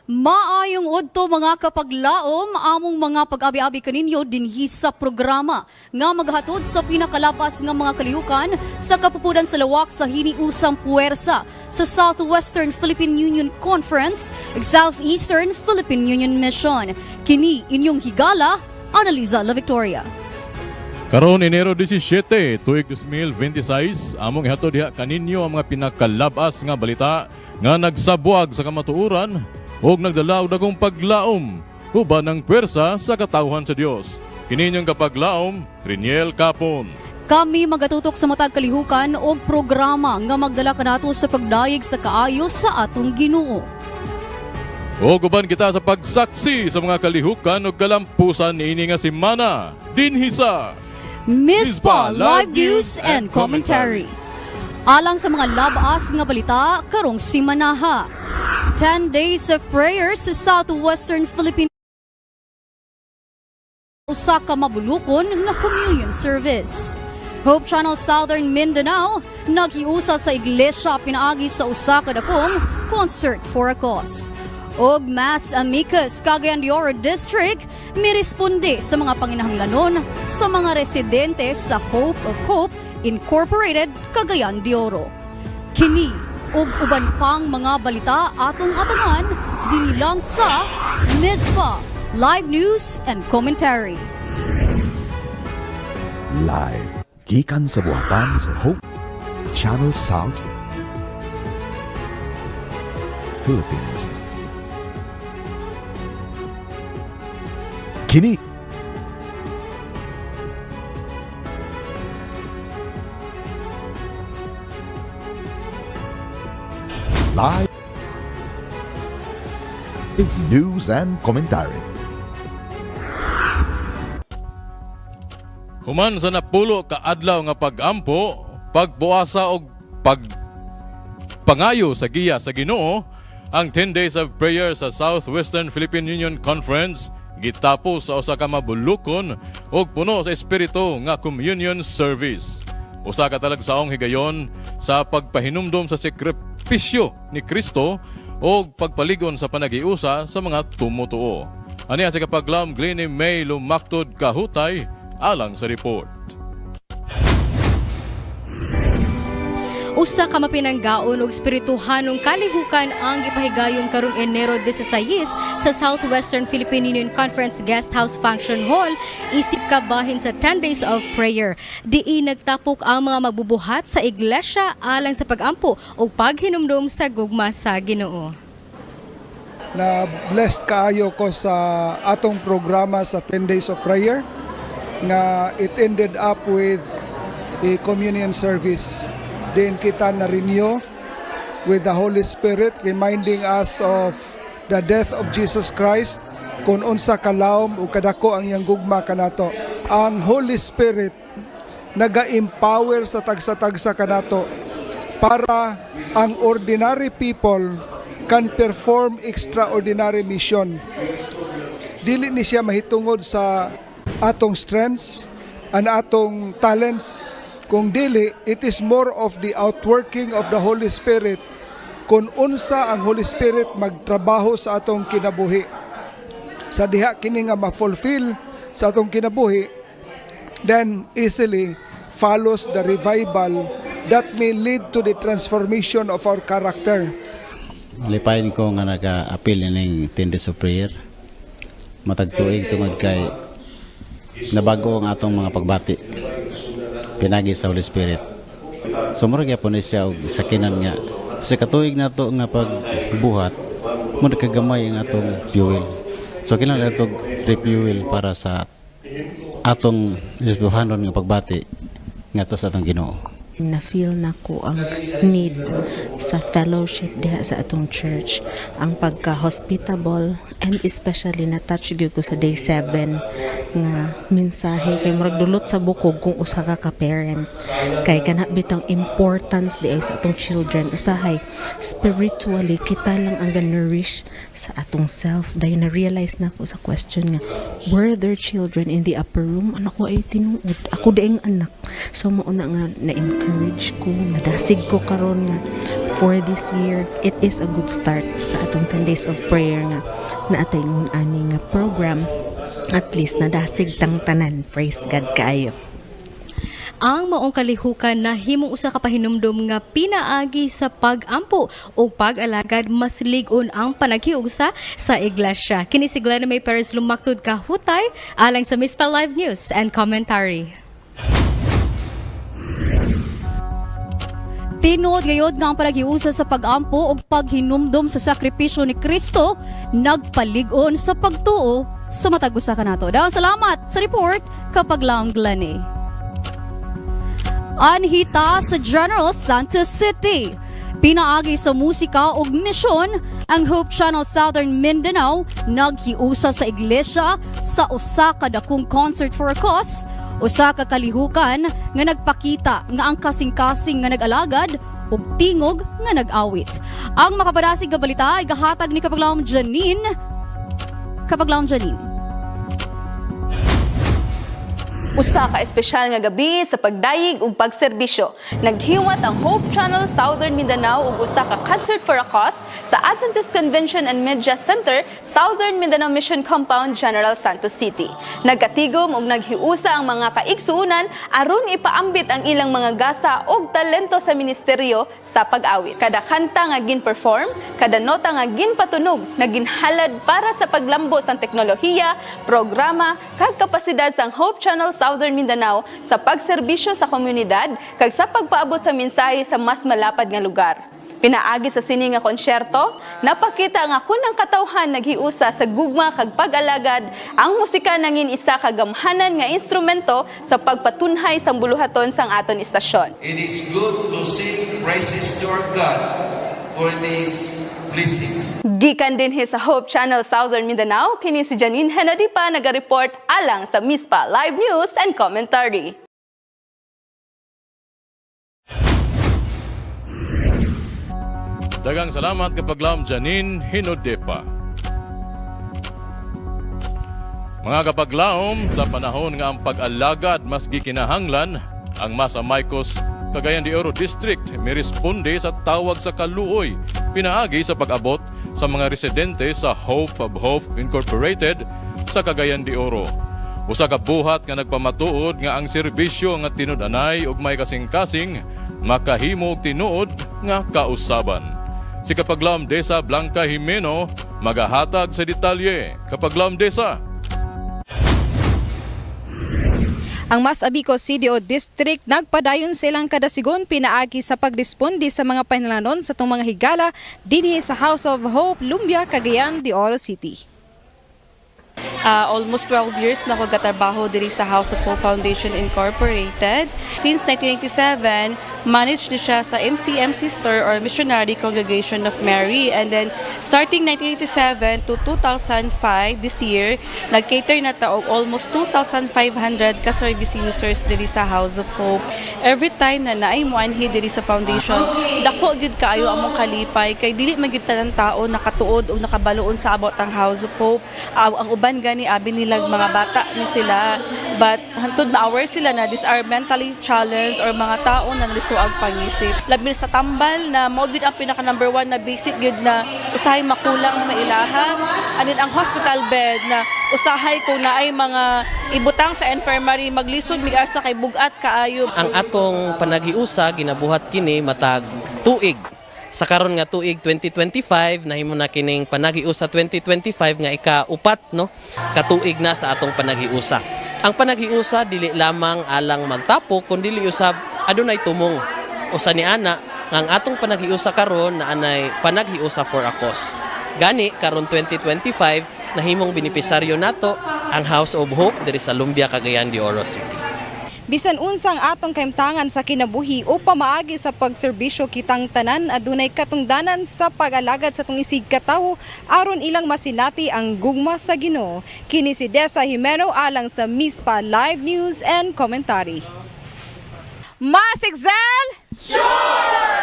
Maayong udto mga kapaglaom among mga pag-abi-abi kaninyo dinhi sa programa nga maghatod sa pinakalapas nga mga kalihukan sa kapupudan sa lawak sa hiniusang puwersa sa Southwestern Philippine Union Conference ug Southeastern Philippine Union Mission. Kini inyong higala, Analiza La Victoria. Karon Enero 17, tuig 2026, among ihatod diha kaninyo ang mga pinakalabas nga balita nga nagsabuag sa kamatuoran o nagdala og dagong paglaom uban ng pwersa sa katawhan sa Dios. Kini inyong kapaglaom, Riniel Capon. Kami magatutok sa matag kalihukan og programa nga magdala kanato sa pagdayeg sa kaayo sa atong Ginoo. O guban kita sa pagsaksi sa mga kalihukan o kalampusan niini nga semana dinhi sa Mispa Live News and Commentary. Alang sa mga labas nga balita karong simanaha. 10 days of prayer sa Southwestern Philippine usa ka mabulukon nga communion service. Hope Channel Southern Mindanao naghiusa sa iglesia pinaagi sa usa ka dakong concert for a cause. Og Mas Amicus Cagayan de Oro District miresponde sa mga panginahanglanon sa mga residente sa Hope of Hope Incorporated Cagayan de Oro. Kini ug uban pang mga balita atong atangan dinilang sa Mispa Live News and Commentary. Live gikan sa buhatan sa Hope Channel South Philippines. Kini Live News and Commentary. Human sa napulo ka adlaw nga pagampo, pagbuasa og pagpangayo sa giya sa Ginoo, ang 10 days of prayer sa Southwestern Philippine Union Conference gitapos sa usa ka mabulukon ug puno sa espiritu nga communion service. Usa ka talagsaong higayon sa pagpahinumdom sa sakripisyo ni Kristo o pagpaligon sa panagiusa sa mga tumutuo. Ani sa kapaglam Glennie May lumaktod kahutay alang sa report. Usa ka mapinanggaon og espirituhanong kalihukan ang gipahigayon karong Enero 16 sa Southwestern Philippine Union Conference Guest House Function Hall isip ka bahin sa 10 days of prayer. Diin nagtapok ang mga magbubuhat sa iglesia alang sa pagampo o paghinumdom sa gugma sa Ginoo. Na blessed kaayo ko sa atong programa sa 10 days of prayer nga it ended up with a communion service. Din kita na-renew with the Holy Spirit, reminding us of the death of Jesus Christ, kung unsa kalawom o kadako ang iyang gugma kanato. Ang Holy Spirit naga-empower sa tagsa-tagsa kanato para ang ordinary people can perform extraordinary mission. Dili ni siya mahitungod sa atong strengths and atong talents, kung dili, it is more of the outworking of the Holy Spirit kung unsa ang Holy Spirit magtrabaho sa atong kinabuhi. Sa diha kini nga ma-fulfill sa atong kinabuhi, then easily follows the revival that may lead to the transformation of our character. Lipayin ko nga naka-appeal ining 10 days of prayer. Matagtuig tungod kay nabago ang atong mga pagbati pinagi sa Holy Spirit. Sumurag yapon siya og sakinan nga sa katuig nato nga pagbuhat mo kagamay ang atong fuel. So kinahanglan natog refuel para sa atong isbuhanon nga pagbati ngadto sa atong Ginoo. Na-feel na ko ang need sa fellowship diha sa atong church, ang pagka-hospitable, and especially na-touch gyud ko sa day 7 nga mensahe kay murag dulot sa bukog kung usa ka ka-parent kay kana bitang importance diay sa atong children. Usahay spiritually kita lang ang nourish sa atong self. Dahil na-realize na ko sa question nga, were there children in the upper room? Anak ko ay tinuod, ako daing anak. So mauna nga na-encourage ko, nadasig ko karon nga for this year, it is a good start sa atong 10 days of prayer nga naatay ngun ani nga program. At least nadasig tang tanan. Praise God kaayo. Ang maong kalihukan na himong usa ka pahinumdom nga pinaagi sa pag-ampo o pag-alagad mas lig-on ang panaghiusa sa iglesia. Kini si Glenna May Perez lumaktod ka hutay alang sa Mispa Live News and Commentary. Tinuod gayod nga ang panaghiusa sa pag-ampo o paghinumdom sa sakripisyo ni Kristo nagpalig-on sa pagtuo sa matag usa kanato. Daghang salamat sa report kapag laong Glenny. Anhita sa General Santos City. Pinaagi sa musika ug misyon ang Hope Channel Southern Mindanao naghiusa sa iglesia sa usa ka dakong concert for a cause, usa ka kalihukan nga nagpakita nga ang kasing-kasing nga nag-alagad ug tingog nga nag-awit. Ang makabadasig nga balita ay gahatag ni Kapaglawom Janine. Usa ka espesyal nga gabi sa pagdayig ug pagserbisyo. Naghiwat ang Hope Channel Southern Mindanao ug usa ka concert for a cause sa Adventist Convention and Media Center, Southern Mindanao Mission Compound, General Santos City. Nagkatigom ug naghiusa ang mga kaigsuunan aron ipaambit ang ilang mga gasa ug talento sa ministeryo sa pag-awit. Kada kanta nga gin-perform, kada nota nga ginpatunog, naginhalad para sa paglambo sa teknolohiya, programa, kag kapasidad sang Hope Channel Southern Mindanao sa pagserbisyo sa komunidad kag sa pagpaabot sa mensahe sa mas malapad nga lugar. Pinaagi sa sini nga konsyerto, napakita nga kunang katawhan naghiusa sa gugma kag pag-alagad, ang musika nangin isa ka gamhanan nga instrumento sa pagpatunhay sang buluhaton sang aton istasyon. It is good to sing praises to our God for this blessing. Gikan din sa Hope Channel Southern Mindanao, kini si Janine Henadipa naga-report alang sa Mispa Live News and Commentary. Daghang salamat Kapaglawom Janine Hinodepa. Mga kapaglawom, sa panahon nga ang pag-alagad mas gikinahanglan, ang Masa Maykos Cagayan de Oro District miresponde sa tawag sa kaluoy pinaagi sa pag-abot sa mga residente sa Hope of Hope Incorporated sa Cagayan de Oro. Usa ka buhat nga nagpamatuod nga ang serbisyo nga tinud-anay ug may kasing-kasing makahimo og tinuod nga kausaban. Si Kapaglawom Desa Blanca Jimeno magahatag sa detalye. Kapaglawom Desa. Ang Mas Abico CDO District nagpadayon silang kadasigon pinaagi sa pagresponde sa mga panalanon sa itong mga higala dinhi sa House of Hope, Lumbia, Cagayan de Oro City. Almost 12 years na ako gatrabaho diri sa House of Hope Foundation Incorporated. Since 1997, managed na siya sa MCM Sister or Missionary Congregation of Mary. And then, starting 1987 to 2005, this year, nag-cater na ta og almost 2,500 ka-service users diri sa House of Hope. Every time na naay mo anhi diri sa foundation, dako gyud kaayo among kalipay kay dili man gyud tanang tao nakatuod o nakabaloon sa abot ang House of Hope. Ang uban gani abi nilag mga bata ni sila, but hantod ma-aware sila na these are mentally challenged or mga tao na lisuag pangisip. Labi sa tambal na mo gid ang pinaka number 1 na basic gid na usahay makulang sa ilaha, anin ang hospital bed na usahay kung naay mga ibutang sa infirmary maglisod mig asa kay bugat kaayo. Ang atong panaghiusa ginabuhat kini matag tuig. Sa karon nga tuig 2025 nahimo na kining panaghiusa 2025 nga ika-upat no katuig na sa atong panaghiusa. Ang panaghiusa dili lamang alang magtapo kundi dili usab adunay tumong. Usa ni ana nga ang atong panaghiusa karon na anay panaghiusa for a cause. Gani karon 2025 nahimong benepisaryo nato ang House of Hope diri sa Lumbia, Cagayan de Oro City. Bisan unsang atong kahimtangan sa kinabuhi o pamaagi sa pagserbisyo kitang tanan adunay katungdanan sa pag-alagad sa tong isig katawo aron ilang masinati ang gugma sa Ginoo. Kini si Desa Jimeno alang sa Mispa Live News and Commentary. Mas Excel! Sure!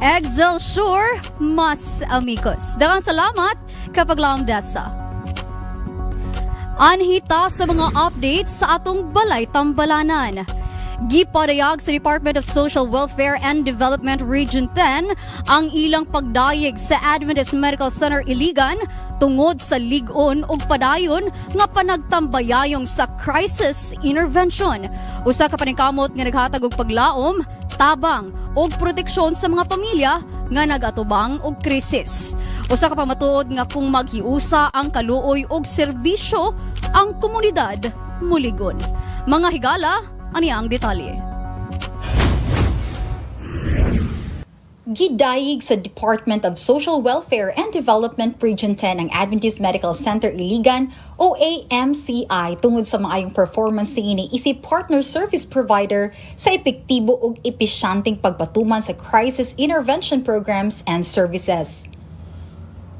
Excel Sure, Mas Amigos. Daghang salamat Kapaglawom Desa. Anhita sa mga updates sa atong balay tambalanan. Gipadayag sa Department of Social Welfare and Development Region 10 ang ilang pagdayeg sa Adventist Medical Center Iligan tungod sa lig-on ug padayon nga panagtambayayong sa crisis intervention. Usa ka paningkamot nga naghatag og paglaom, tabang ug proteksyon sa mga pamilya nga nagatubang og krisis. Usa ka pamatuod nga kung maghiusa ang kaluoy og serbisyo ang komunidad muligon. Mga higala, ani ang detalye. Gidayig sa Department of Social Welfare and Development Region 10 ang Adventist Medical Center Iligan o AMCI tungod sa maayong performance ni isip partner service provider sa epektibo ug episyanteng pagpatuman sa crisis intervention programs and services.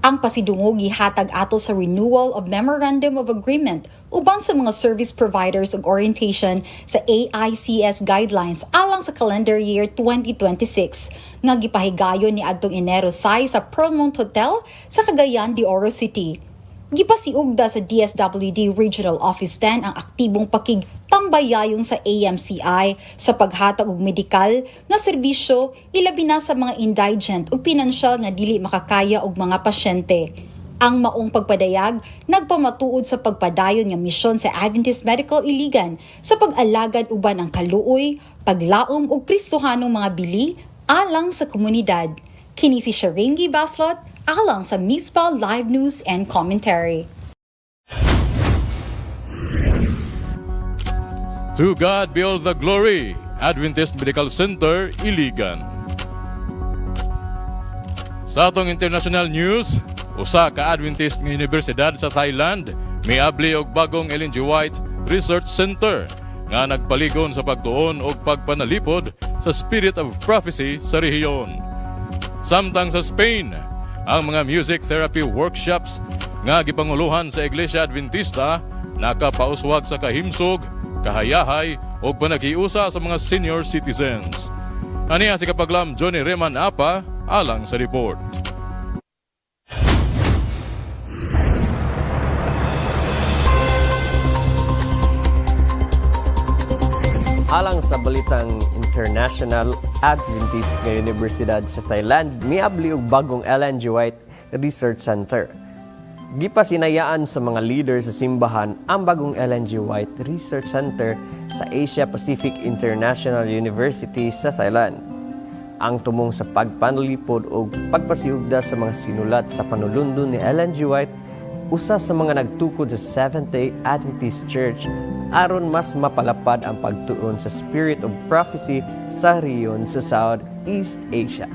Ang pasidungog gihatag ato sa renewal of Memorandum of Agreement uban sa mga service providers ug orientation sa AICS guidelines alang sa calendar year 2026 nga gipahigayon ni adtong Enero 6 sa Pearlmont Hotel sa Cagayan de Oro City. Gipasiugda sa DSWD Regional Office 10 ang aktibong pakigtambayayong sa AMCI sa paghatag og medikal nga serbisyo ilabi na sa mga indigent ug pinansyal nga dili makakaya og mga pasyente. Ang maong pagpadayag nagpamatuod sa pagpadayon nga misyon sa Adventist Medical Iligan sa pag-alagad uban ang kaluoy, paglaom ug pristohanong mga bili alang sa komunidad. Kini si Sharingi Baslot alang sa Mispa Live News and Commentary. To God be all the glory. Adventist Medical Center, Iligan. Sa atong international news, usa ka Adventist nga Universidad sa Thailand miabli og bagong Ellen G. White Research Center nga nagpaligon sa pagtuon og pagpanalipod sa Spirit of Prophecy sa rehiyon. Samtang sa Spain, ang mga music therapy workshops nga gipanguluhan sa Iglesia Adventista nakapauswag sa kahimsog, kahayahay o panaghiusa sa mga senior citizens. Aniya si Kapaglam Johnny Reman Apa alang sa report. Alang sa balitang international, Adventist nga Universidad sa Thailand miabli og bagong Ellen G. White Research Center. Gipasinayaan sa mga leader sa simbahan ang bagong Ellen G. White Research Center sa Asia Pacific International University sa Thailand. Ang tumong sa pagpanalipod o pagpasiugda sa mga sinulat sa panulundon ni Ellen G. White, usa sa mga nagtukod sa Seventh-day Adventist Church aron mas mapalapad ang pagtuon sa Spirit of Prophecy sa rehiyon sa Southeast Asia.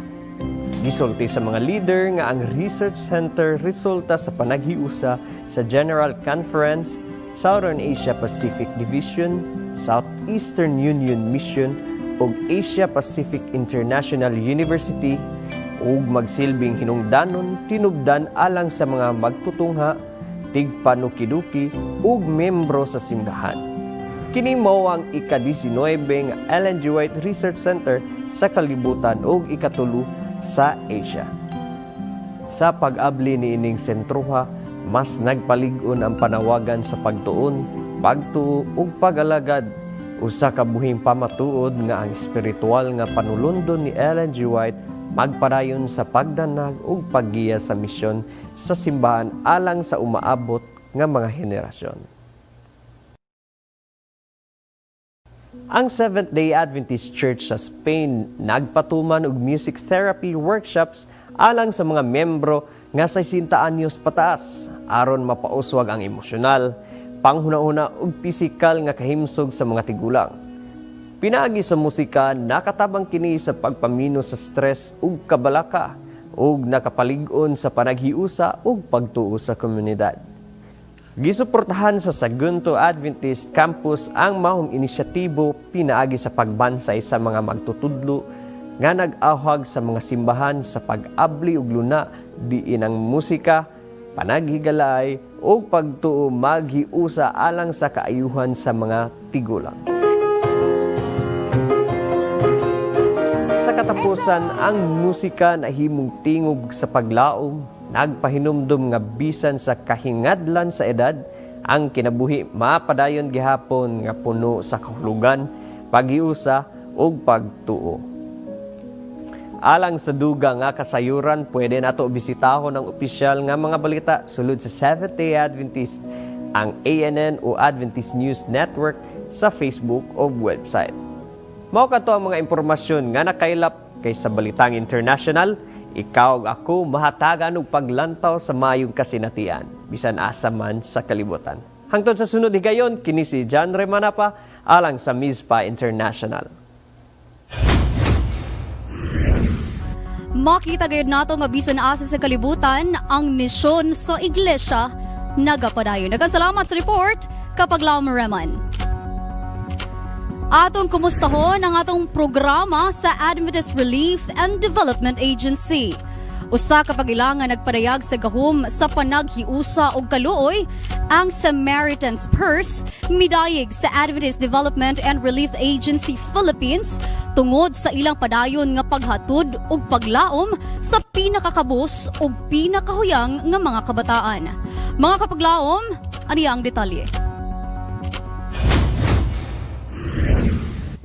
Gisulti sa mga leader nga ang Research Center resulta sa panaghiusa sa General Conference, Southern Asia Pacific Division, Southeastern Union Mission ug Asia Pacific International University ug magsilbing hinungdanon tinubdan alang sa mga magtutungha, tigpanukiduki ug membro sa simbahan. Kini mao ang ika-19 nga Ellen G. White Research Center sa kalibutan ug ikatulo sa Asia. Sa pag-abli ni ining sentroha, mas nagpalig-on ang panawagan sa pagtuon, pagtuo ug pag-alagad. Usa ka buhing pamatuod nga ang espiritual nga panulundon ni Ellen G. White magpadayon sa pagdanag ug paggiya sa misyon sa simbahan alang sa umaabot nga mga henerasyon. Ang Seventh-day Adventist Church sa Spain nagpatuman og music therapy workshops alang sa mga membro nga 60 anyos pataas aron mapauswag ang emosyonal, panghuna-una ug pisikal nga kahimsog sa mga tigulang. Pinaagi sa musika, nakatabang kini sa pagpamino sa stress ug kabalaka ug nakapalig-on sa panaghiusa ug pagtuo sa komunidad. Gisuportahan sa Sagunto Adventist Campus ang mahong inisyatibo pinaagi sa pagbansay sa mga magtutudlo nga nag-ahwag sa mga simbahan sa pag-abli ug luna diin ang musika, panaghigalay ug pagtuo maghiusa alang sa kaayuhan sa mga tigulang. Sa katapusan, ang musika nahimong tingog sa paglaom, nagpahinumdum nga bisan sa kahingadlan sa edad, ang kinabuhi mapadayon gihapon nga puno sa kahulugan, paghiusa ug pagtuo. Alang sa duga nga kasayuran, pwede nato bisitahon ang opisyal nga mga balita sulod sa Seventh-day Adventist, ang ANN o Adventist News Network sa Facebook o website. Mao kadto ang mga impormasyon nga nakailap kay sa Balitang International. Ikaw ug ako mahatagan og paglantaw sa mayong kasinatian bisan asa man sa kalibutan. Hangtod sa sunod higayon, kini si John Remanapa alang sa Mizpah International. Makita gayud nato nga bisan asa sa kalibutan ang misyon sa iglesia nagapadayon. Nagkasalamat sa report kapag Lau Reman. Atong kumustahon ang atong programa sa Adventist Relief and Development Agency. Usa ka pagilangan nagpadayag sa gahom sa panaghiusa og kaluoy ang Samaritan's Purse midayeg sa Adventist Development and Relief Agency Philippines tungod sa ilang padayon nga paghatod ug paglaom sa pinakakabus ug pinakahuyang nga mga kabataan. Mga kapaglaom, ani ang detalye.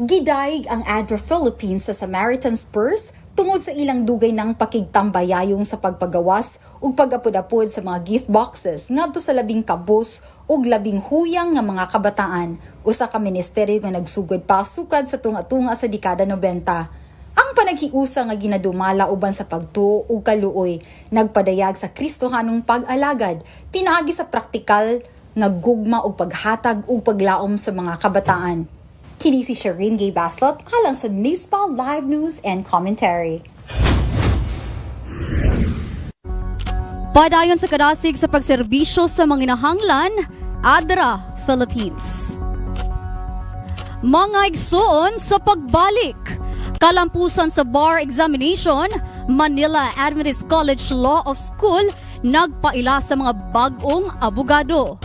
Gidaig ang ADRA Philippines sa Samaritan's Purse tungod sa ilang dugay ng pakigtambayayong sa pagpagawas ug pag-apod-apod sa mga gift boxes ngadto sa labing kabus ug labing huyang nga mga kabataan. Usa ka ministeryo nga nagsugod pasukad sa tunga-tunga sa dekada 90. Ang panaghiusa nga ginadumala uban sa pagtuo ug kaluoy nagpadayag sa Kristohanong pag-alagad pinaagi sa praktikal nga gugma ug paghatag ug paglaom sa mga kabataan. Kini si Shireen Gay Baslot alang sa Mizpah Live News and Commentary. Padayon sa kadasig sa pagserbisyo sa mga inahanglan, ADRA Philippines. Mga igsoon sa pagbalik. Kalampusan sa bar examination, Manila Adventist College Law of School nagpaila sa mga bagong abogado.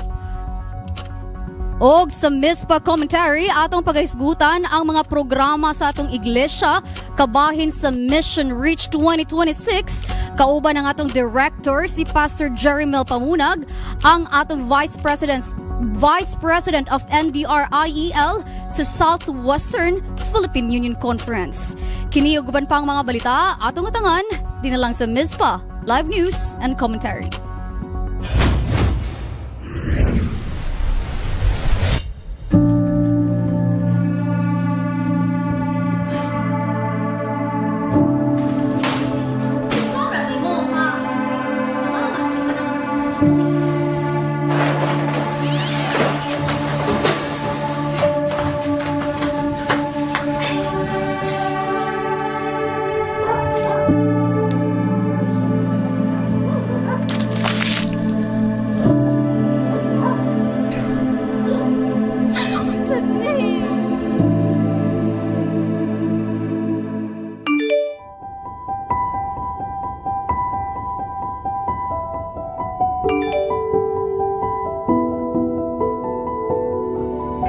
Og sa Mizpah Commentary, atong pagahisgutan ang mga programa sa atong iglesia kabahin sa Mission Reach 2026. Kauban ang atong director si Pastor Jeremel Pamunag, ang atong Vice President of NDRIEL sa Southwestern Philippine Union Conference. Kini ug uban pang mga balita atong utangan dinalang sa Mizpah Live News and Commentary.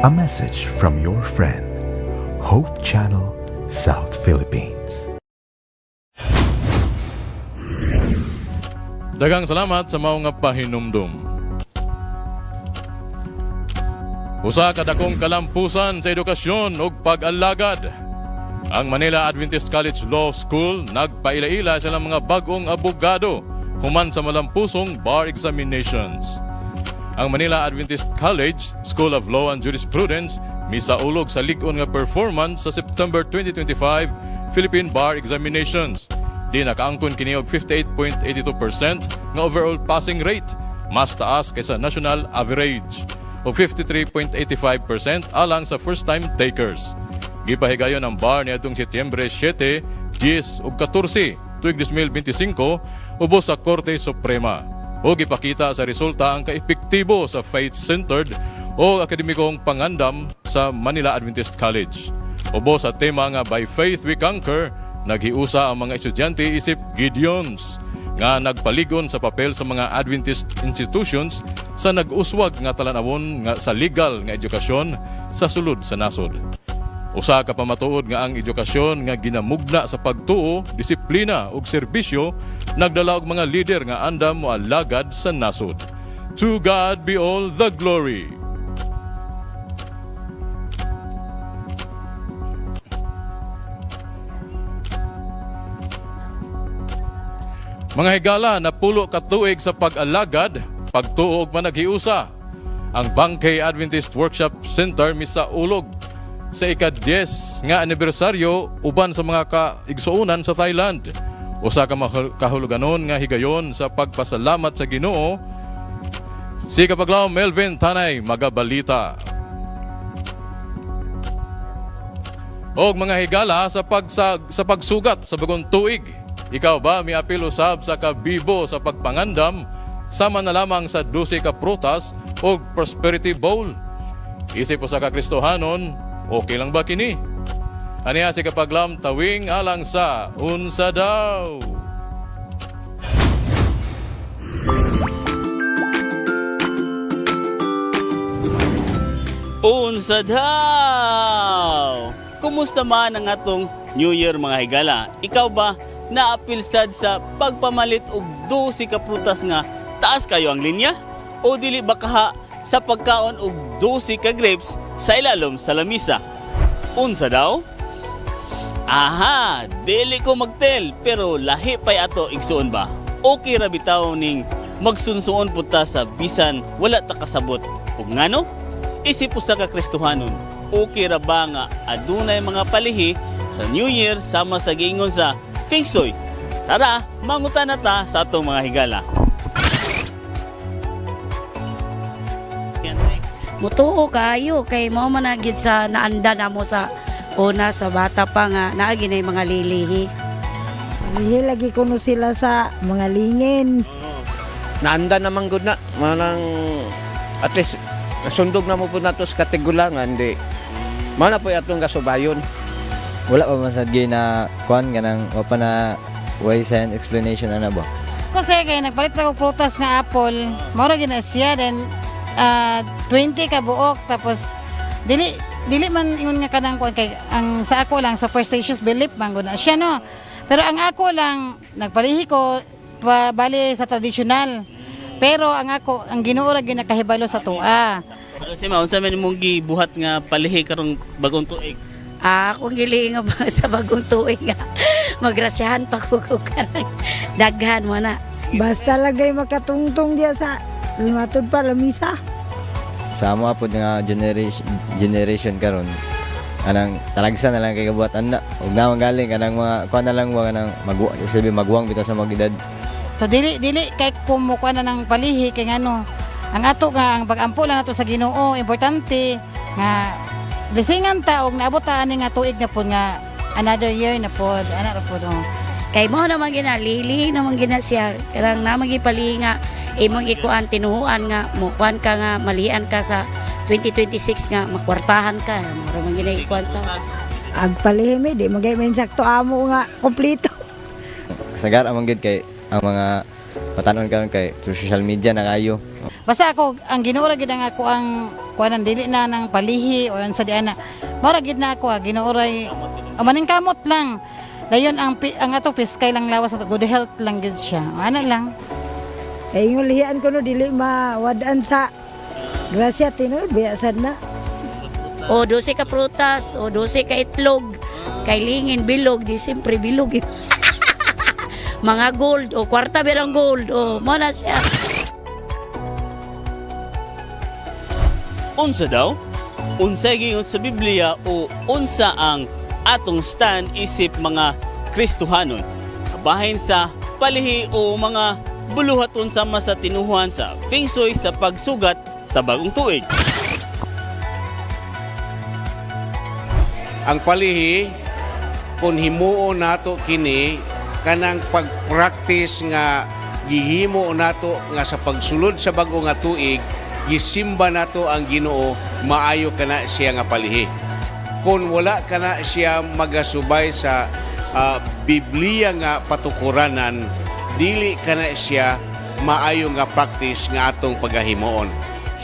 A message from your friend, Hope Channel, South Philippines. Daghang salamat sa mao nga pahinumdum. Usa ka dakong kalampusan sa edukasyon ug pag-alagad. Ang Manila Adventist College Law School nagpaila-ila sa mga bagong abogado human sa malampusong bar examinations. Ang Manila Adventist College School of Law and Jurisprudence misaulog sa lig-on nga performance sa September 2025 Philippine Bar Examinations. Di nakaangkon kini og 58.82% nga overall passing rate, mas taas kaysa national average, o 53.85% alang sa first-time takers. Gipahigayon ang bar niadtong Setyembre 7, 10 ug 14 tuig 2025 ubos sa Korte Suprema. O gipakita sa resulta ang kaepektibo sa faith-centered o akademikong pangandam sa Manila Adventist College. Ubos sa tema nga By Faith We Conquer, naghiusa ang mga estudyante isip Gideons nga nagpaligon sa papel sa mga Adventist institutions sa nag-uswag nga talanawon nga sa legal nga edukasyon sa sulod sa nasod. Usa ka pamatuod nga ang edukasyon nga ginamugna sa pagtuo, disiplina ug serbisyo nagdala og mga leader nga andam mo alagad sa nasod. To God be all the glory. Mga higala, napulo ka tuig sa pag-alagad, pagtuo ug panaghiusa. Ang Bangkay Adventist Workshop Center misaulog sa ika-10 nga anibersaryo uban sa mga kaigsuunan sa Thailand. Usa ka kahuluganon nga higayon sa pagpasalamat sa Ginoo. Si Kapaglaw Melvin Tanay magabalita. Og mga higala sa pagsugat sa bagong tuig. Ikaw ba miapil usab sa kabibo sa pagpangandam sama na lamang sa 12 ka prutas o prosperity bowl? Isip sa kakristohanon, okay lang ba kini? Aniya si Kapaglam tawing alang sa Unsa Daw. Unsa daw? Kumusta man ang atong New Year mga higala? Ikaw ba naapil sad sa pagpamalit og 12 ka prutas nga taas kayo ang linya? O dili ba kaha sa pagkaon og 12 ka grapes sa ilalom sa lamisa? Unsa daw? Aha, dili ko magtel pero lahi pay ato igsuon ba? Okay ra bitaw ning magsunsuon punta sa bisan wala ta kasabot. Ug ngano? Isip usa ka Kristohanon, okay ra ba nga adunay mga palihi sa New Year sama sa giingon sa Feng Shui? Tara, mangutan na ta sa atong mga higala. Mutuo kayo kay mao man gid sa naanda na mo sa una sa bata pa nga naagi na mga lilihi. Lihi lagi kuno sila sa mga lingin. Naanda naman gud na manang at least sundog na mo po nato sa katigulangan di. Mana po atong kasubayon. Wala pa masad na kuan ganang o pa na ways and explanation ana ba? Kasi kay nagpalit ako prutas nga apple, mao gina siya then 20 ka buok tapos dili man ingon nga kanang kuan kay ang sa ako lang sa First Stations belief man gud na siya no. Pero ang ako lang nagpalihi ko bali sa tradisyonal. Pero ang ako ang Ginoo ra gyud nakahibalo sa tua. Pero si ma unsa man imong gibuhat nga palihi karong bagong tuig? Ako giling nga sa bagong tuig nga magrasyahan pa ko kanang daghan mo na. Basta lagay makatungtong diya sa lumatod pa lamisa. Sa amo po nga generation karon anang talagsa na lang kay kabuhatan na ug naman galing kanang mga kuan na lang mga nang magwang bitaw sa mga edad. So dili kay kumukuha na ng palihi kay ngano ang ato nga ang pag-ampulan nato sa Ginoo importante nga lisingan ta og naabot ta ani nga tuig na pud nga another year na pud ana ra pud. Kay mo naman ginalili naman gina siya kanang naman gipali nga imong ikuan tinuhuan nga mo kuan ka nga malian ka sa 2026 nga makwartahan ka mo man gina ikuan sa ag palihimi di magay men sakto amo nga kompleto. Sagar among gid kay ang mga patanon karon kay social media na kayo. Basta ako ang Ginoo ra gid ang ako ang kuanan dili na nang palihi o sa diana. Mao ra gid na ako Ginoo ray maning kamot lang. Dayon ang ato piskay lang lawas sa good health lang gid siya. Ana lang. Kay ingon lihian ko no dili mawadaan sa grasya tino biasad na. O 12 ka prutas, o 12 ka itlog, kay lingin bilog, di siyempre bilog. Mga gold, o kwarta birang gold, o mo na siya. Unsa daw? Unsay giingon sa Biblia o unsa ang atong stand isip mga Kristohanon? Bahin sa palihi o mga buluhaton sama sa tinuhuan sa Feng Shui sa pagsugat sa bagong tuig. Ang palihi kung himuo nato kini kanang pag-practice nga gihimo nato nga sa pagsulod sa bago nga tuig gisimba nato ang Ginoo maayo kana siya nga palihi. Kung wala kana siya magasubay sa Biblia nga patukuranan dili kana siya maayo nga practice nga atong pagahimuon.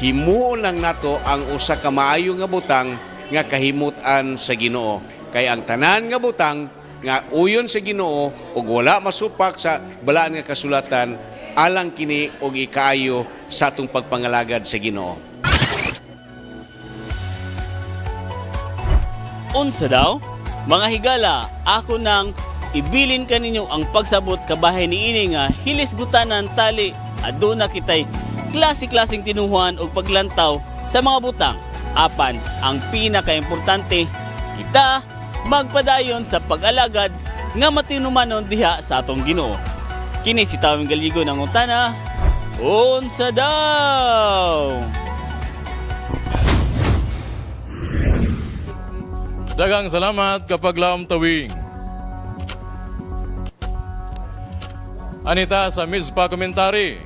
Himuon lang nato ang usa ka maayo nga butang nga kahimutan sa Ginoo. Kay ang tanan nga butang nga uyon sa Ginoo ug wala masupak sa balaan nga kasulatan alang kini og ikaayo sa atong pagpangalagad sa Ginoo. Unsa daw? Mga higala, ako nang ibilin kaninyo ang pagsabot kabahin niini nga hilisgutanan tali aduna kitay klase-klaseng tinuhuan o paglantaw sa mga butang. Apan ang pinakaimportante, kita magpadayon sa pag-alagad nga matinumanon diha sa atong Ginoo. Kini si Tawing Galigo ng utana, unsa daw? Daghang salamat kapag laom Tawing. Anita sa Mizpa Komentary.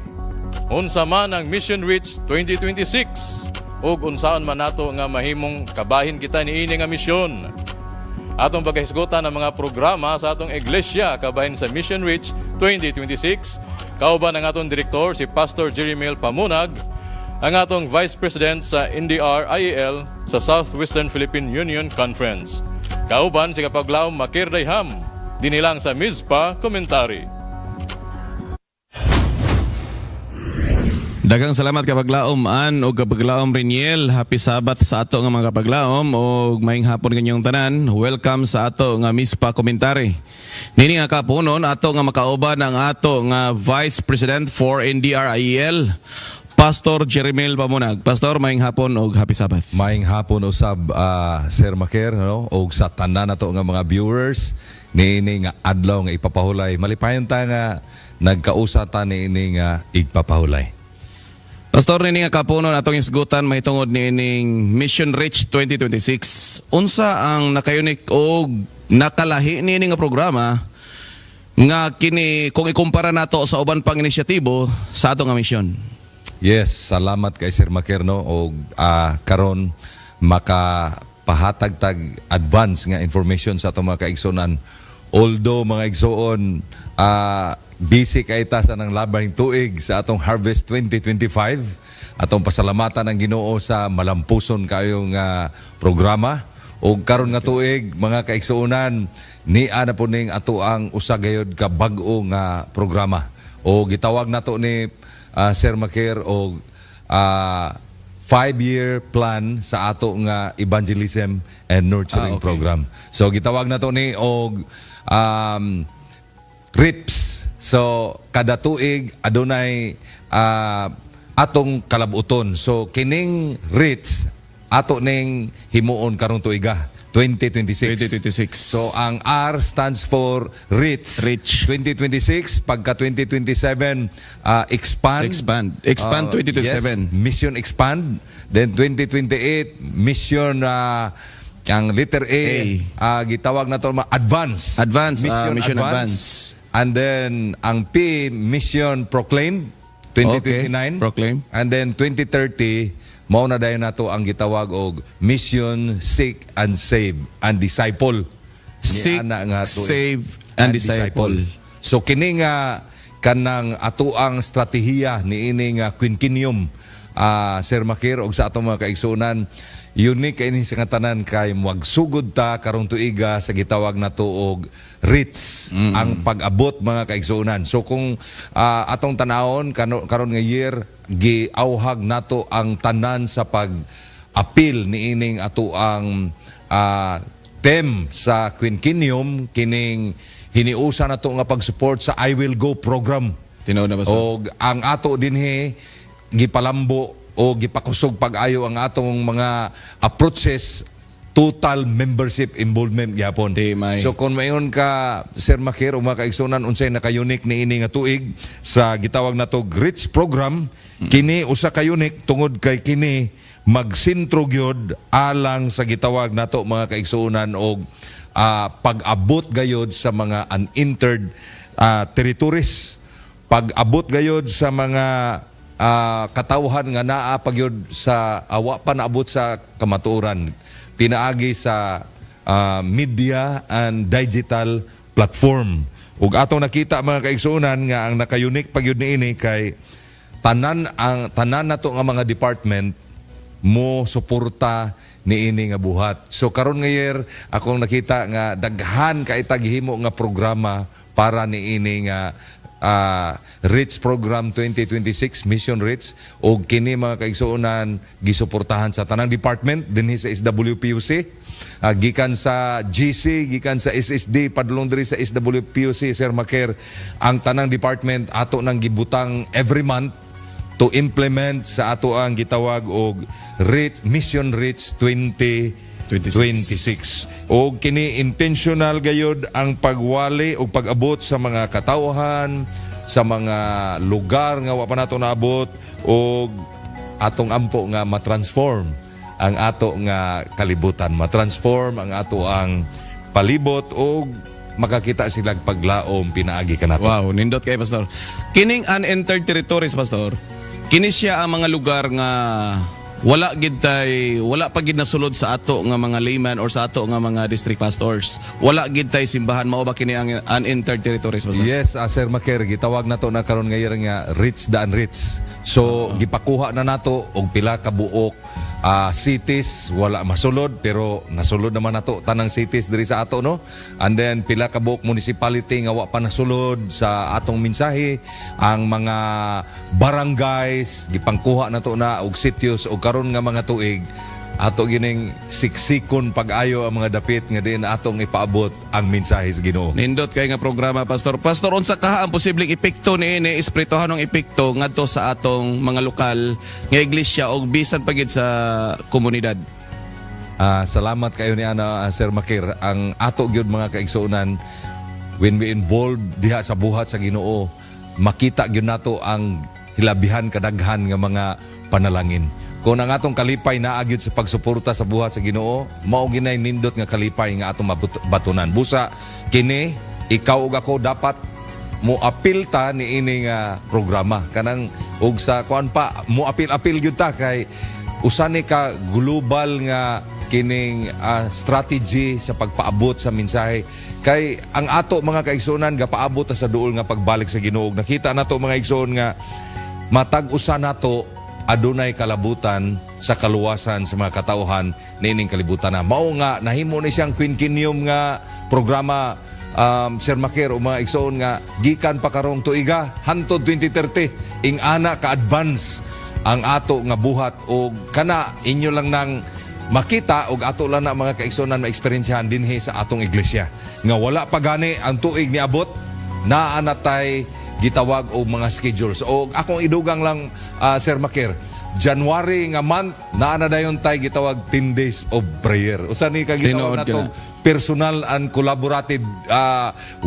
Unsa man ang Mission Reach 2026 ug unsaon man nato nga mahimong kabahin kita niini nga misyon. Atong pagkahisgotan ng mga programa sa atong iglesia kabahin sa Mission Reach 2026. Kauban ang atong direktor si Pastor Jeremiel Pamunag, ang atong Vice President sa NDR-IEL sa Southwestern Philippine Union Conference. Kauban si Kapaglaom Makir Dayham, dinilang sa Mizpa Komentary. Daghang salamat kapaglaom An o kapaglaom Reniel. Happy Sabat sa ato nga mga kapaglaom o maayong hapon kanyang tanan. Welcome sa ato nga Mizpa Komentary. Nini nga kapunon ato nga makauban ang ato nga Vice President for NDR-IEL, Pastor Jeremiel Pamunag. Pastor, maayong hapon o happy Sabat. Maayong hapon usab Sir Maker, no? O sa tanan nato nga mga viewers niini nga adlaw nga ipapahulay. Malipayon ta nga nagkausa ta niini nga igpapahulay. Pastor, nini nga kapunon atong isgutan mahitungod niining Mission Reach 2026. Unsa ang nakayunik o nakalahi niini nga programa nga kini kung ikumpara nato sa uban pang inisyatibo sa ato nga misyon? Yes, salamat kay Sir Makerno o karon makapahatag tag advance nga information sa atong mga kaigsunan. Although mga igsuon busy kay ta sa nang labing tuig sa atong Harvest 2025, atong pasalamatan ang Ginoo sa malampuson kayong programa. O karon nga tuig mga kaigsuonan ni ana po ning ato ang usa gayud ka bag-o nga programa. O gitawag nato ni Sir Maker o 5-year plan sa ato nga evangelism and nurturing program. So gitawag nato ni og RIPS. So kada tuig adunay atong kalabuton. So kining RIPS ato ning himuon karong tuiga 2026. So ang R stands for Reach 2026, pagka 2027 expand 2027. Yes, mission expand. Then 2028 mission ang letter A, gitawag na to advance mission advance. And then ang P, mission proclaimed 2029. Proclaim. And then 2030 mao na dayon nato ang gitawag og mission seek and save and disciple. Seek, save and disciple. So kini nga kanang ato ang strategiya niini nga quinquennium, Sir Makir, og sa ato mga kaigsunan, unique kay ini sa tanan kay magsugod ta karong tuiga sa gitawag nato og reach ang pag-abot mga kaigsunan. So kung atong tanawon karon nga year giauhag nato ang tanan sa pag-apil niining ato ang theme sa quinquennium, kining hiniusa nato nga pag-support sa I Will Go program. Tinaw na ba sa? Og ang ato dinhi gipalambo o gipakusog pag-ayo ang atong mga approaches, total membership involvement gyapon. So kung mayon ka Sir Makir o mga kaigsunan unsay naka-unique niini nga tuig sa gitawag nato RICH program, kini usa ka unique tungod kay kini magsintro gyud alang sa gitawag nato mga kaigsunan og pag-abot gayod sa mga unentered territories, pag-abot gayod sa mga katawhan nga naa pagyud sa awa pa naabot sa kamatuoran, pinaagi sa media and digital platform. Ug atong nakita mga kaigsunan nga ang naka-unique pagyud niini kay tanan nato nga mga department mo suporta niini nga buhat. So karon nga year akong nakita nga daghan kay gihimo nga programa para niini nga RICH program 2026, Mission RICH, o kini mga kaigsuonan gisuportahan sa tanang department dinhi sa SWPUC. gikan sa GC, gikan sa SSD, padulong diri sa SWPOC, Sir Maker, ang tanang department ato nang gibutang every month to implement sa ato ang gitawag og Mission Reach 2026. O kini intentional gayud ang pagwali o pag-abot sa mga katawhan, sa mga lugar nga wa pa nato naabot, o atong ampo nga matransform ang ato nga kalibutan, matransform ang ato ang palibot, o makakita sila paglaom pinaagi kanato. Wow, nindot kay Pastor. Kining unentered territories, Pastor, kini siya ang mga lugar nga wala pa gid nasulod sa ato nga mga layman or sa ato nga mga district pastors. Wala gid tay simbahan, mao ba kini ang unentered territories, Pastor? Yes, Sir Maker, gitawag nato na karon ngayon nga rich the unrich. So gipakuha na nato og pila ka buok cities, wala masulod pero nasulod naman nato tanang cities diri sa ato, no? And then pila ka buok municipality nga wa pa nasulod sa atong mensahe, ang mga barangays gipangkuha nato na og sitios, og karon nga mga tuig ato gining siksikon pag-ayo ang mga dapit nga din atong ipaabot ang mensahe sa Ginoo. Nindot kay nga programa, Pastor. Pastor, unsa kaha ang posibleng epekto niini, espirituhanong epekto ngadto sa atong mga lokal nga iglesia og bisan pagid sa komunidad? Salamat kayo ni Ana, Sir Makir. Ang ato gyud mga kaigsuonan, when we involve diha sa buhat sa Ginoo, makita gyud nato ang hilabihan kadaghan nga mga panalangin. Kung ang atong kalipay naagyod sa pagsuporta sa buhat sa Ginoo, mao ginay nindot nga kalipay nga atong batunan. Busa kini ikaw ug ako dapat mo apil ta ni ini nga programa kanang ug sa kuan pa mo apil gyud ta kay usani ka global nga kining strategy sa pagpaabot sa mensahe, kay ang ato mga kaigsuonan gapaabot ta sa duol nga pagbalik sa Ginoo. Nakita nato mga igsoon nga matag usa nato adunay kalabutan sa kaluwasan sa mga katawhan nining kalibutan na. Mao nga nahimo ni siyang quinquennium nga programa, Sir Maker, o mga igsoon nga gikan pa karong tuiga hantod 2030 ing ana ka advance ang ato nga buhat, o kana inyo lang nang makita og ato lang na mga kaigsuonan maeksperiensyahan dinhi sa atong iglesia nga wala pa gani ang tuig ni abot naa natay gitawag og mga schedules. O akong idugang lang, Sir Maker, January nga month naa na dayon tay gitawag 10 days of prayer. Usa ni ka gitawag nato personal and collaborative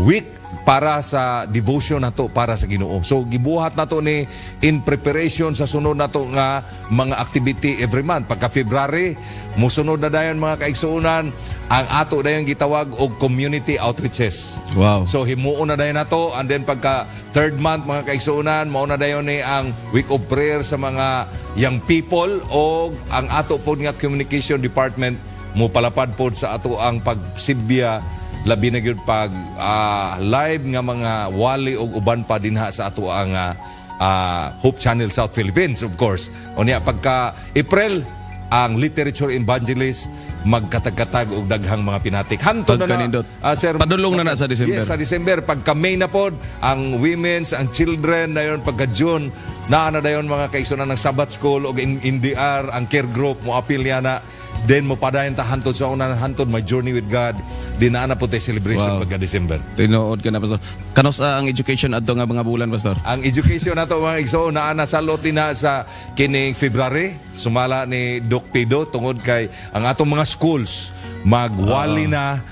week para sa devotion nato para sa Ginoo. So gibuhat nato ni in preparation sa sunod nato nga mga activity every month. Pagka February mosunod na dayon mga kaigsuonan ang ato dayon gitawag og community outreaches. Wow. So himuon na dayon nato, and then pagka third month mga kaigsuonan mao na dayon ni ang week of prayer sa mga young people, og ang ato pod nga communication department mo palapad pod sa ato ang pagsibya labi na gyud pag live nga mga wali og uban pa dinha sa ato ang Hope Channel South Philippines, of course. Unya pagka April ang literature evangelist magkatag-katag og daghang mga pinatik. Hantod na Sir, padulong na sa December. Yes, sa December. Pagka May na pod, ang women's, ang children, dayon pagka June, naa na dayon mga kaigsuonan ng Sabbath School o NDR, ang care group, mo apil na. Then mo padayon ta hantod sa una hantod My Journey with God. Dinaan na po tayo celebration pagka December. Tinuod ka na, Pastor. Kanos ang education adto nga mga bulan, Pastor? Ang education nato mga igsoon naa na salot na sa kining February. Sumala ni Doc Pido tungod kay ang atong mga schools magwali na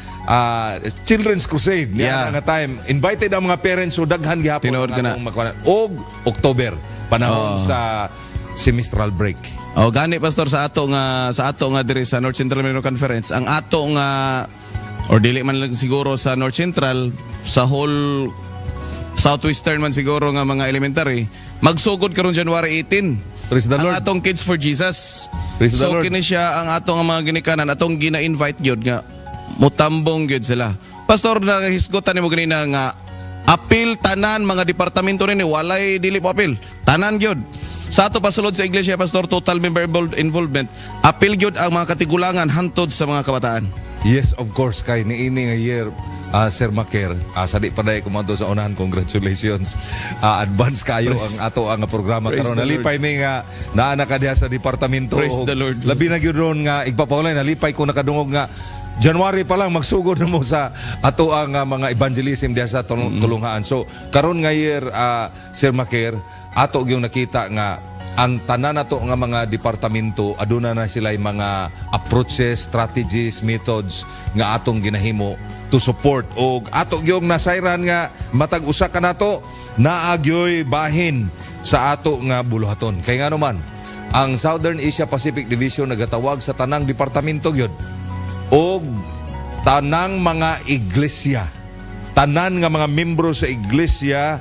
Children's Crusade nga time. Invited ang mga parents, so daghan gihapon tinuod ka na. Og October panahon sa semestral break. O gani, Pastor, sa ato nga diri sa North Central Mindanao Conference, ang ato nga or dili man lang siguro sa North Central, sa whole Southwestern man siguro nga mga elementary, magsugod karon January 18. Praise the Lord. Ang atong Kids for Jesus. Praise the so Lord. kini siya ang atong mga ginikanan, atong gina-invite gyud nga mutambong gyud sila. Pastor, nakahisgotan nimo ganina nga apil tanan mga departamento nini, walay dili po apil. Tanan gyud. Sa ato pasulod sa iglesia, Pastor, total member involvement, apil gyud ang mga katigulangan hantod sa mga kabataan. Yes, of course, kay niini nga year Sir Maker, sa di pa dahil kumando sa unahan, congratulations. Advance kayo ang ato ang programa. Praise Karon the nalipay may nga naana ka diha sa departamento. Praise the Lord. Labi na gyud ron nga igpapaulay, nalipay ko nakadungog nga January pa lang magsugod na mo sa ato ang mga evangelism diha sa tulunghaan. So karon nga year, Sir Maker, ato gyud nakita nga ang tanan nato nga mga departamento aduna na sila mga approaches, strategies, methods nga atong ginahimo to support og ato gyud nasayran nga matag usa ka nato naagyoy bahin sa ato nga buluhaton. Kay nga naman ang Southern Asia Pacific Division nagatawag sa tanang departamento gyud og tanang mga iglesia, tanan nga mga membro sa iglesia,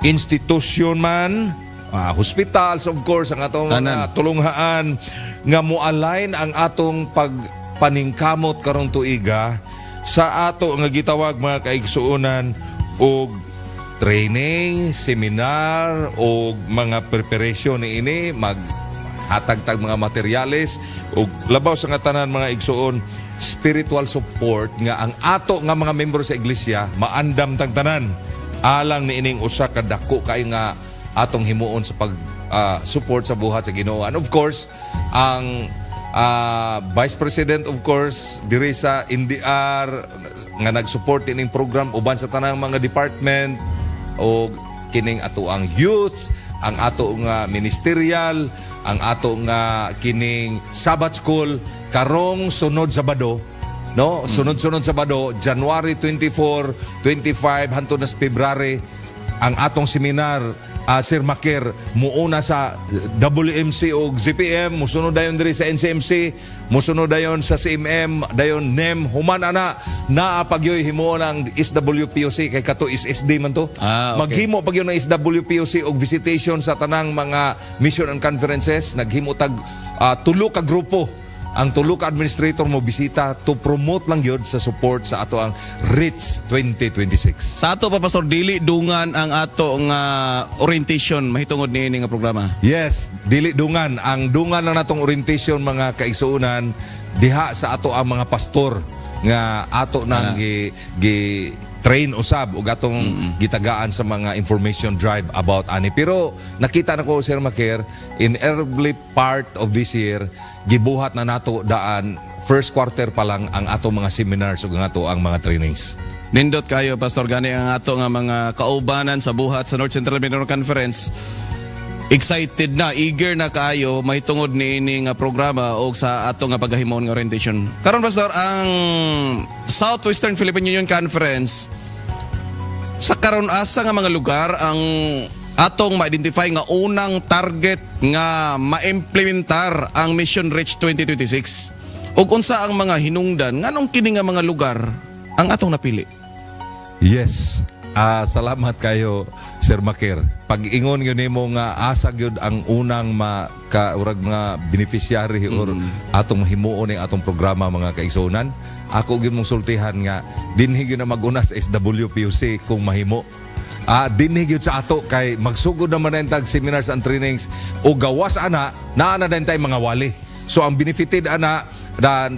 institusyon man, hospitals of course, ang atong mga tulunghaan nga mo-align ang atong pagpaningkamot karong tuiga sa ato nga gitawag mga kaigsuonan og training, seminar o mga preparation niini maghatag-tag mga materyales o labaw sa nga tanan mga igsuon spiritual support nga ang ato nga mga membro sa iglesia maandam tag tanan alang niining usa ka dako kay nga atong himuon sa pag support sa buhat sa Ginoo. And of course ang Vice President of course diri sa NDR nga nag-support ining program uban sa tanang mga department o kining ato ang youth, ang ato nga ministerial, ang ato nga kining Sabbath school karong sunod Sabado, no? Sunod-sunod Sabado, January 24, 25 hangtod na February ang atong seminar. Sir Maker, muuna sa WMC o ZPM, musunod dayon diri sa NCMC, musunod dayon sa CMM, dayon NEM, human ana naapagyoy himuon ang SWPOC kay kato is SD man to. Okay. Maghimo pag yun ng SWPOC og visitation sa tanang mga mission and conferences, naghimo tag tulo ka grupo. Ang tulo ka administrator mo bisita to promote lang yun sa support sa ato ang RITS 2026. Sa ato pa, Pastor, dili dungan ang ato nga orientation mahitungod ni nga programa. Yes, dili dungan. Ang dungan lang natong orientation mga kaigsuunan diha sa ato ang mga pastor nga ato nang train usab ug atong gitagaan sa mga information drive about ani. Pero nakita na ko, Sir Maker, in early part of this year gibuhat na nato daan first quarter pa lang ang ato mga seminars ug ato ang mga trainings. Nindot kayo, Pastor, gani ang ato nga mga kaubanan sa buhat sa North Central Mindoro Conference. Excited na, eager na kayo mahitungod ni ini nga programa o sa ato nga paghahimon nga orientation. Karon, Pastor, ang Southwestern Philippine Union Conference sa karon asa nga mga lugar ang atong ma-identify nga unang target nga ma-implementar ang Mission Reach 2026. Ug unsa ang mga hinungdan nganong kini nga mga lugar ang atong napili? Yes. Salamat kayo, Sir Maker. Pag-ingon yun mo nga asa gyud ang unang urag mga beneficiary or atong himuon ng atong programa mga kaigsuonan. Ako gyud mong sultihan nga dinhi gyud na mag-una sa SWPOC kung mahimo. Dinhi gyud sa ato kay magsugod naman na tag seminars and trainings o gawas ana naa din tay mga wali. So ang benefited ana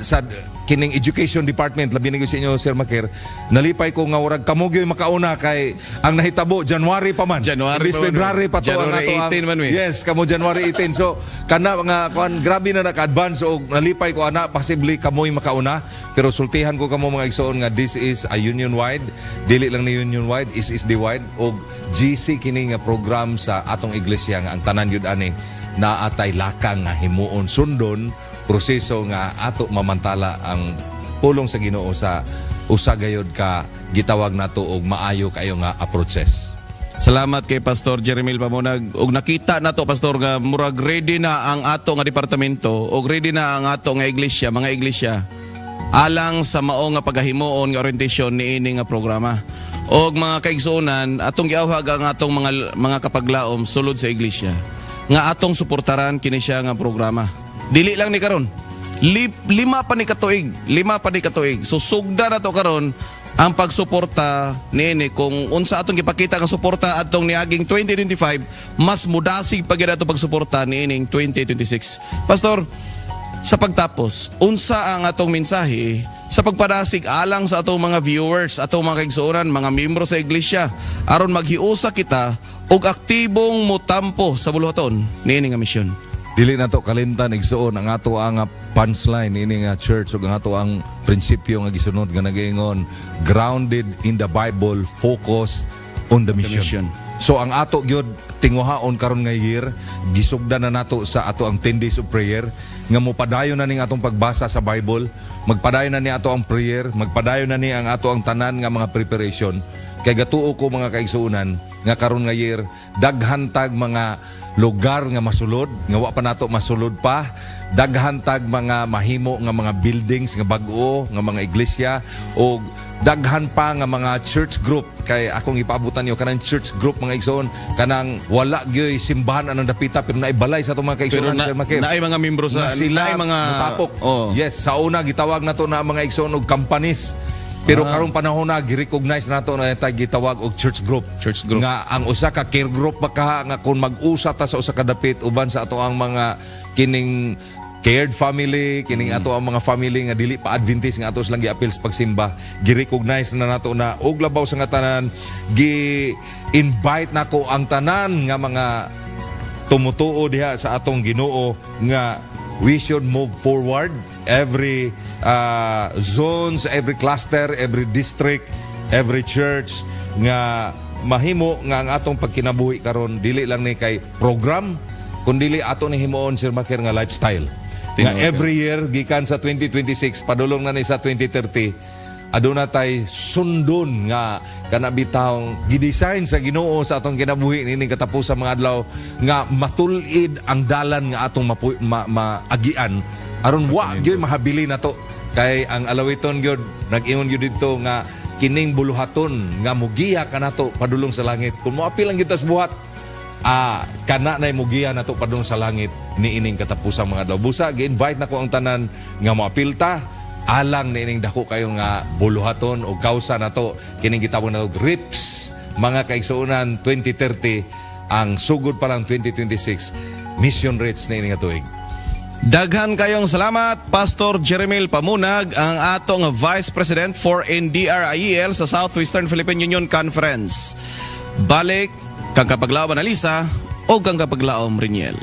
sa kining education department labi na gyud sa inyo, Sir Maker, nalipay ko nga urag kamugyoy makauna kay ang nahitabo January pa man. February pa to January ang 18 man mi. Yes, kamo January 18. So kana nga grabe na naka-advance og nalipay ko ana possibly kamoy makauna, pero sultihan ko kamo mga igsoon nga this is a union wide, dili lang ni union wide, is the wide og GC kini nga program sa atong iglesia nga ang tanan yun ani naatay lakang nga himuon sundon proseso nga ato mamantala ang pulong sa Ginoo sa usa gayud ka gitawag nato og maayo kayo nga approaches. Salamat kay Pastor Jeremil Pamunag. Og nakita nato, Pastor, nga murag ready na ang ato nga departamento og ready na ang ato nga iglesia, mga iglesia alang sa mao nga paghahimuon nga orientation niini nga programa. Og mga kaigsuonan, atong giawhag ang atong mga kapaglaom sulod sa iglesia nga atong suportaran kini siya nga programa. Dili lang ni karon. Lima pa ni katuig. So sugda na to karon ang pagsuporta niini kung unsa atong gipakita nga suporta atong niaging 2025, mas mudasig pa gyud ato pagsuporta niining 2026. Pastor, sa pagtapos, unsa ang atong mensahe sa pagpadasig alang sa atong mga viewers, atong mga kaigsuonan, mga miyembro sa iglesia aron maghiusa kita og aktibong motampo sa buluhaton niini nga misyon. Dili na to kalimtan igsuon ang ato ang punchline ini nga church ug ang ato ang prinsipyo nga gisunod nga nagaingon grounded in the Bible, focused on the mission. So ang ato gyud tinguhaon karon nga year gisugdan na nato sa ato ang 10 days of prayer nga mopadayon na ning atong pagbasa sa Bible, magpadayon na ni ato ang prayer, magpadayon na ni ang ato ang tanan nga mga preparation. Kay gatuo ko mga kaigsuonan nga karon nga year daghan tag mga lugar nga masulod nga wa pa nato masulod pa, daghan tag mga mahimo nga mga buildings nga bag-o nga mga iglesia o daghan pa nga mga church group. Kay akong ipaabutan niyo kanang church group mga igsoon kanang wala gyoy simbahan anang dapita pero naibalay sa atong mga kaigsoon naay mga membro sa naay mga tapok. Yes, sa una gitawag nato na mga igsoon og companies. Pero karong panahon na gi-recognize nato na tay gitawag og church group. Nga ang usa ka care group baka nga kung mag-usa ta sa usa ka dapit uban sa ato ang mga kining cared family, kining ato ang mga family nga dili pa Adventist nga ato silang gi-appeal sa pagsimba, gi-recognize na nato na og labaw sa nga tanan, gi-invite nako ang tanan nga mga tumutuo diha sa atong Ginoo nga we should move forward every zones, every cluster, every district, every church nga mahimo nga ang atong pagkinabuhi karon dili lang ni kay program kundi ato ni himuon Sir Maker nga lifestyle. Nga every year gikan sa 2026 padulong na ni sa 2030 aduna tay sundon nga kanabitawng gidesign sa Ginoo sa atong kinabuhi nining katapusang mga adlaw nga matulid ang dalan nga atong maagian aron wa gyud mahabili nato kay ang alawiton gyud nag-ingon gyud dito nga kining buluhaton nga mugiya kanato padulong sa langit kung moapil ang kita sa buhat kana nay mugiya nato padulong sa langit niining katapusang mga adlaw. Busa gi-invite nako ang tanan nga moapil ta alang nining dako kayo nga buluhaton o kausa nato kining gitawag nato RIPS mga kaigsuonan 2030 ang sugod pa lang 2026 mission rates na ining tuig. Daghan kayong salamat Pastor Jeremel Pamunag ang atong Vice President for NDRIEL sa Southwestern Philippine Union Conference. Balik kang kapaglaom Alisa o kang kapaglaom Riniel.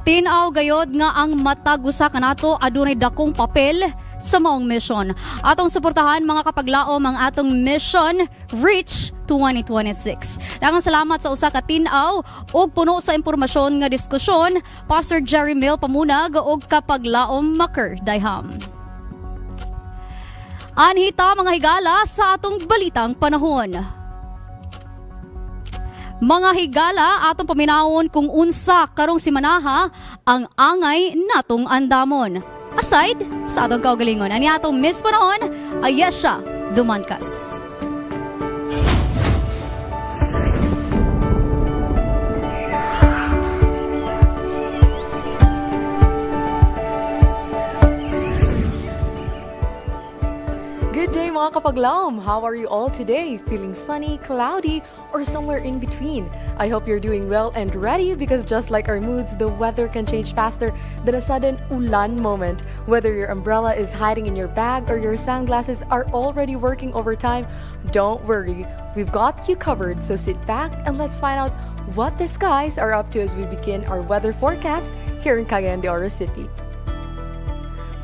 Tinaw gayod nga ang matag usa kanato adunay dakong papel sa maong mission. Atong suportahan mga kapaglaom ang atong mission Reach 2026. Daghang salamat sa usa ka tin-aw ug puno sa impormasyon nga diskusyon Pastor Jeremel Pamunag ug kapaglaom Maker Dayham. Anhita mga higala sa atong balitang panahon. Mga higala atong paminawon kung unsa karong simanaha ang angay natong andamon. Aside sa atong kaugalingon, ani atong Miss Panahon, Ayesha Dumancas. Good day mga kapaglaom! How are you all today? Feeling sunny, cloudy, or somewhere in between? I hope you're doing well and ready because just like our moods, the weather can change faster than a sudden ulan moment. Whether your umbrella is hiding in your bag or your sunglasses are already working overtime, don't worry. We've got you covered, so sit back and let's find out what the skies are up to as we begin our weather forecast here in Cagayan de Oro City.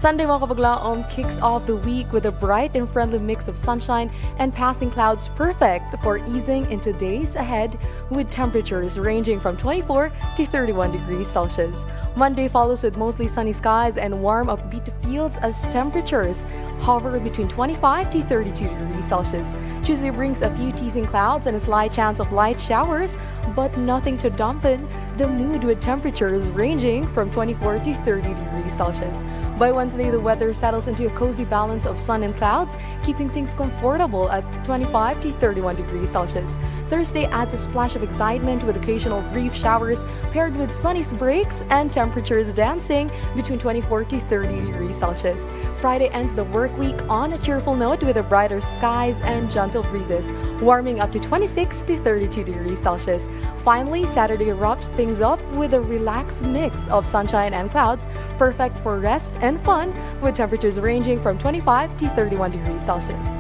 Sunday mga kapaglaom kicks off the week with a bright and friendly mix of sunshine and passing clouds, perfect for easing into days ahead with temperatures ranging from 24 to 31 degrees Celsius. Monday follows with mostly sunny skies and warm upbeat feels as temperatures hover between 25 to 32 degrees Celsius. Tuesday brings a few teasing clouds and a slight chance of light showers, but nothing to dampen the mood with temperatures ranging from 24 to 30 degrees Celsius. By Wednesday, the weather settles into a cozy balance of sun and clouds, keeping things comfortable at 25 to 31 degrees Celsius. Thursday adds a splash of excitement with occasional brief showers paired with sunny breaks and temperatures dancing between 24 to 30 degrees Celsius. Friday ends the work week on a cheerful note with a brighter skies and gentle breezes, warming up to 26 to 32 degrees Celsius. Finally, Saturday wraps things up with a relaxed mix of sunshine and clouds, perfect for rest and fun, with temperatures ranging from 25 to 31 degrees Celsius.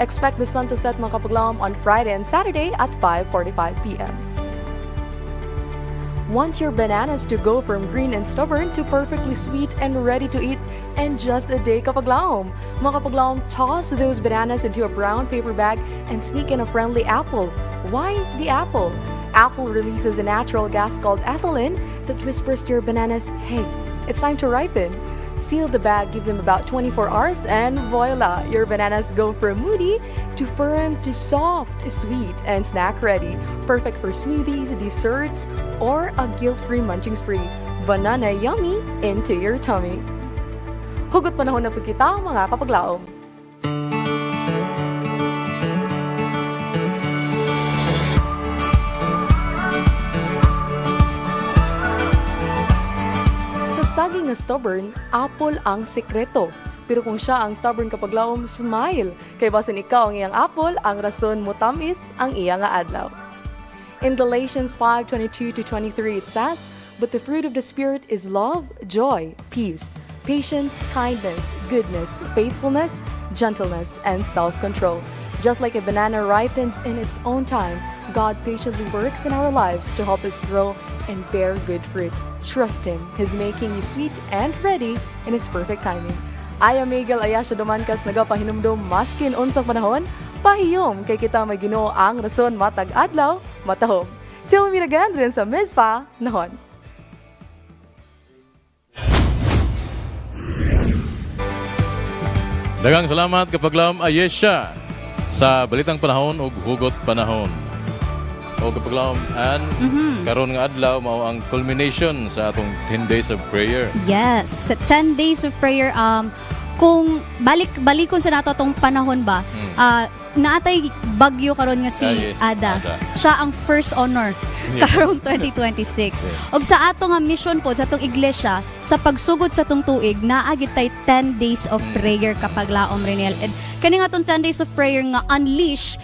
Expect the sun to set mga kapaglaom on Friday and Saturday at 5:45 p.m. Want your bananas to go from green and stubborn to perfectly sweet and ready to eat in just a day, kapaglaom? Mga kapaglaom, toss those bananas into a brown paper bag and sneak in a friendly apple. Why the apple? Apple releases a natural gas called ethylene that whispers to your bananas, hey, it's time to ripen. Seal the bag, give them about 24 hours, and voila! Your bananas go from moody to firm to soft, sweet, and snack ready. Perfect for smoothies, desserts, or a guilt-free munching spree. Banana yummy into your tummy. Hugot panahon na po kita, mga kapaglaom. Saging na stubborn, apple ang sekreto. Pero kung siya ang stubborn kapaglaom, smile. Kay basin ikaw ang iyang apple, ang rason mo tamis ang iyang adlaw. In Galatians 5:22-23 it says, "But the fruit of the Spirit is love, joy, peace, patience, kindness, goodness, faithfulness, gentleness, and self-control." Just like a banana ripens in its own time, God patiently works in our lives to help us grow and bear good fruit. Trust Him. He's making you sweet and ready in His perfect timing. I am Miguel Ayasha Dumankas, nagapahinumdum maskin unsang panahon, pahiyom kay kita may Ginoo ang rason matag adlaw, matahom. Till we meet again rin sa Mispa Nahon. Daghang salamat kapaglaom Ayesha sa balitang panahon ug hugot panahon. O kapaglaom and karon nga adlaw mao ang culmination sa atong 10 days of prayer. Yes, sa 10 days of prayer, kung balikon sa nato atong panahon ba, naatay bagyo karon nga si Ada. Siya ang first honor karong 2026. Og sa ato nga mission po sa atong iglesia, sa pagsugod sa atong tuig, naagit tay 10 days of prayer kapaglaom Reniel. And kani nga atong 10 days of prayer nga unleash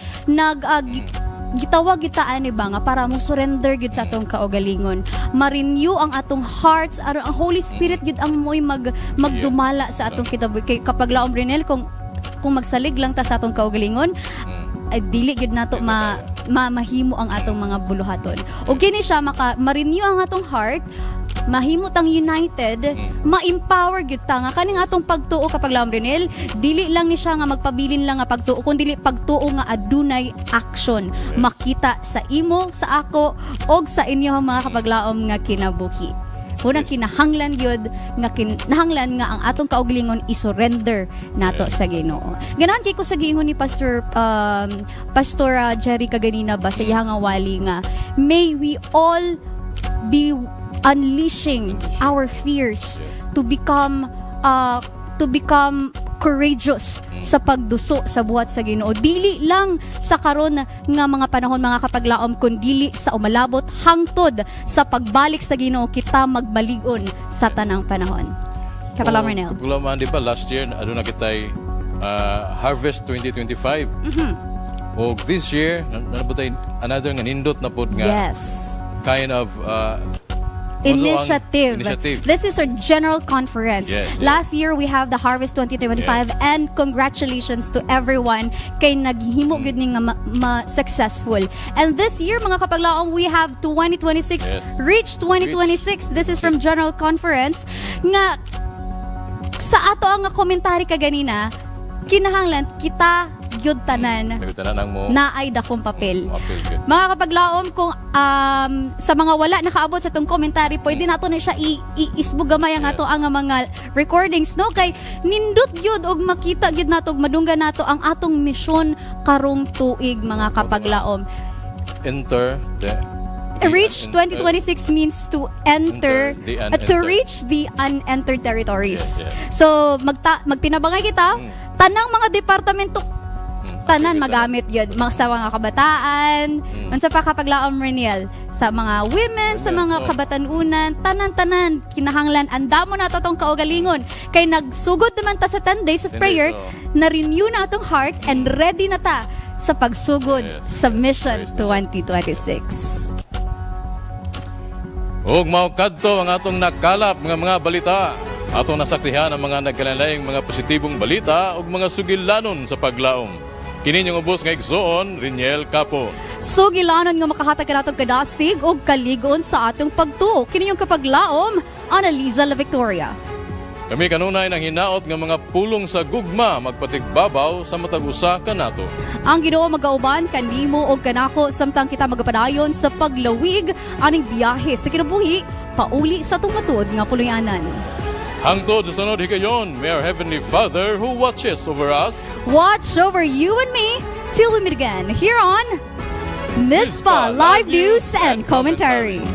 gitawag gitaan ni ba nga para mo surrender gid sa atong kaugalingon, ma-renew ang atong hearts, ang Holy Spirit gid ang moy magdumala sa atong kitaboy. Kay kapag laom Renel, kung magsalig lang ta sa atong kaugalingon, ay dili gid nato mahimo ang atong mga buluhaton. O kini siya ma-renew ang atong heart, mahimot ang united, ma-empower gyud ta nga kaning atong pagtuo kapag laom Renel, dili lang ni siya nga magpabilin lang nga pagtuo, kundi pagtuo nga adunay action, makita sa imo, sa ako, og sa inyo mga kapaglaom nga kinabuhi. Unang kinahanglan yun nga kinahanglan nga ang atong kaugalingon i-surrender nato sa Ginoo. Ganahan kay ko sa giingon ni Pastor Jerry kaganina ba sa iyang nga wali nga, may we all be unleashing our fears to become courageous sa pagduso sa buhat sa Ginoo. Dili lang sa karon nga mga panahon mga kapaglaom, kundi sa umalabot hangtod sa pagbalik sa Ginoo kita magbalig-on sa tanang panahon. Kapaglaom Renel. Kapaglaom di ba last year aduna kitay Harvest 2025. O this year nabutay another nga nindot na pod nga kind of Initiative. This is our general conference. Last year we have the Harvest 2025 and congratulations to everyone kay naghimo gud ning successful. And this year mga kapaglaom we have 2026 Reach 2026. This is from general conference nga sa ato ang komentary kaganina, kinahanglan kita gyud tanan na ay dakong papel. Mga kapaglaom, kung sa mga wala nakaabot sa tong commentary, pwede nato na siya isbugamay ang ato ang mga recordings, no? Kay nindot gyud og makita gyud nato og madunggan nato ang atong mission karong tuig mga kapaglaom. Reach 2026 means to enter, to reach the unentered territories. So magtinabangay kita, tanang mga departamento tanan magamit yun sa mga kabataan, unsa pa kapaglaom Reniel sa mga women, sa mga kabatanunan, tanan-tanan kinahanglan anda mo na to tong kaugalingon kay nagsugod naman ta sa 10 days of 10 days, prayer, na-renew na atong heart and ready na ta sa pagsugod sa Mission 2026. Ug mao kadto ang atong nakalap nga mga balita. Atong nasaksihan ang mga nagkalainlaing mga positibong balita ug mga sugilanon sa paglaom. Kini yung ubos nga igsoon, Reniel Capo. Sugilanon nga makahatag ka natong kadasig ug kaligon sa atong pagtuo. Kini yung kapaglaom, Annalisa La Victoria. Kami kanunay nang hinaot nga mga pulong sa gugma magpatigbabaw sa matag usa kanato. Ang Ginoo magauban kanimo og kanako samtang kita magapadayon sa paglawig aning biyahe sa kinabuhi pauli sa tumatud nga puluyanan. Hangtod sa sunod higayon, may our Heavenly Father who watches over us. Watch over you and me till we meet again here on Mispa Live News and Commentary.